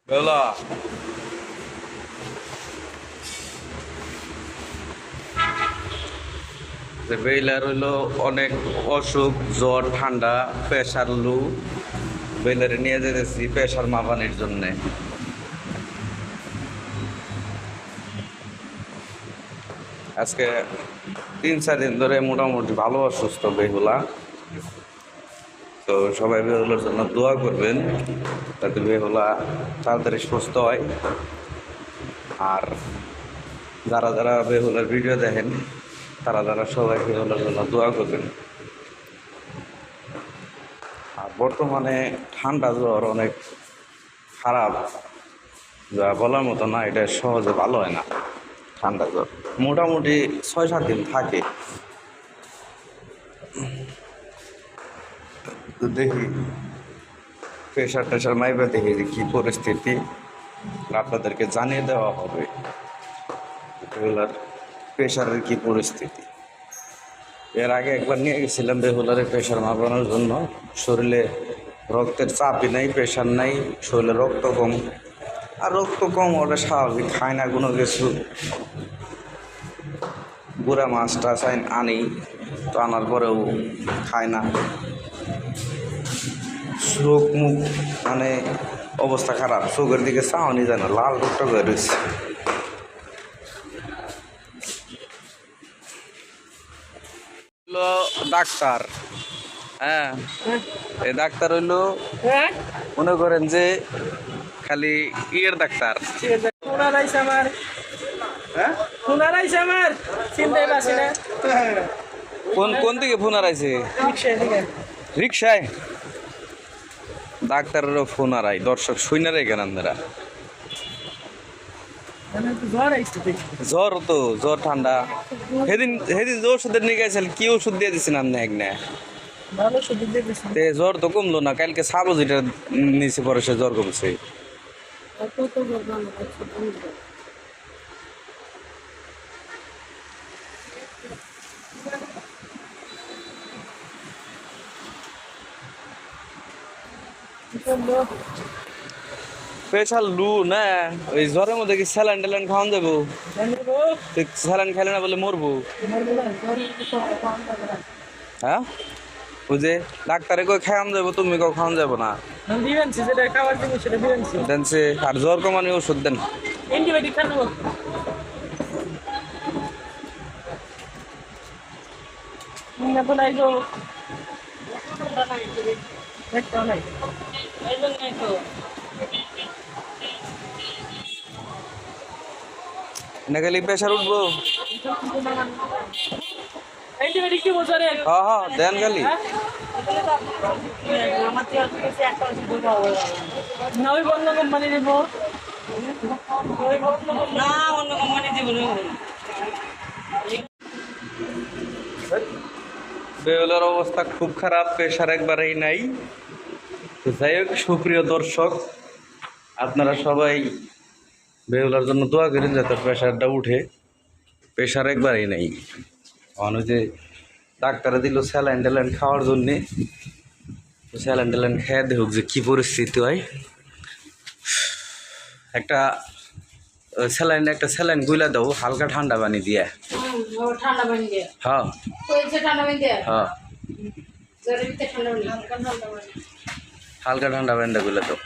Behula Baylor হইলো অনেক অসুখ, জ্বর, ঠান্ডা, প্রেশার লু। বেইলারে নিয়ে যেতেছি প্রেশার মাপানির জন্যে। আজকে 3-4 দিন ধরে মোটামুটি ভালো অসুস্থ বেহুলা। তো সবাই বেহুলার জন্য দোয়া করবেন যাতে বেহুলা তাড়াতাড়ি সুস্থ হয়। আর যারা যারা বেহুলার ভিডিও দেখেন তারা সবাই বেহুলার জন্য দোয়া করবেন। আর বর্তমানে ঠান্ডা জ্বর অনেক খারাপ, যা বলার মতো না। এটা সহজে ভালো হয় না। ঠান্ডা জ্বর মোটামুটি 6-7 দিন থাকে। তো দেখি প্রেশার টেশার মাইবা দেখি যে কী পরিস্থিতি আপনাদেরকে জানিয়ে দেওয়া হবে। বেহুলার প্রেশারের কী পরিস্থিতি। এর আগে একবার নিয়ে গেছিলাম বেহুলারের প্রেশার মাপানোর জন্য। শরীরে রক্তের চাপই নাই, প্রেশার নাই, শরীরে রক্ত কম। আর রক্ত কম ওটা স্বাভাবিক, খায় না কোনো কিছু। গুঁড়া মাছ টাছ আনি, তো আনার পরেও খায় না। চোখ মুখ মানে অবস্থা খারাপ, চোখের দিকে চাওয়ানি যায় না, লাল টুকটা হয়ে রয়েছে। ডাক্তার, হ্যাঁ এই ডাক্তার হইলো মনে করেন যে খালি ইয়ের ডাক্তার। কোন কোন দিকে ফোন আরাইছে? রিক্সায় ডাক্তারেরও ফোন আরাই, দর্শক শুইনারে কেন আপনারা? জ্বর তো, জ্বর ঠান্ডা। সেদিন যে ওষুধের নিয়ে গেছিল, কি ওষুধ দিয়ে দিচ্ছেন আপনি? এক না জ্বর তো কমলো না। কালকে সাবো যেটা নিচে পরে সে জ্বর কমছে। স্পেশাল লু না, ওই জ্বরের মধ্যে কি স্যালাইন ট্যালাইন খাওয়ান যাবো? স্যালাইন খেলে না বলে মরবো। হ্যাঁ ওই যে ডাক্তারে কই খাওয়ান যাবো, তুমি কেউ খাওয়ান যাবো না। দেনছে আর জ্বর কমানি ওষুধ দেন। না খালি প্রেশার উঠবো। হ্যাঁ হ্যাঁ দেন খালি। বেহুলার অবস্থা খুব খারাপ, প্রেশার একবারেই নাই। তো যাই হোক, সুপ্রিয় দর্শক, আপনারা সবাই বেহুলার জন্য দোয়া করেন যাতে প্রেশারটা উঠে। প্রেশার একবারেই নাই। অন যে ডাক্তারে দিল স্যালাইন ট্যালাইন খাওয়ার জন্যে, স্যালাইন ট্যালাইন খেয়ে দেখুক যে কী পরিস্থিতি হয়। একটা স্যালাইন গুলা দাও হালকা ঠান্ডা পানি দিয়ে। হ্যাঁ হ্যাঁ হালকা ঠান্ডা পানিটা গুলা দাও।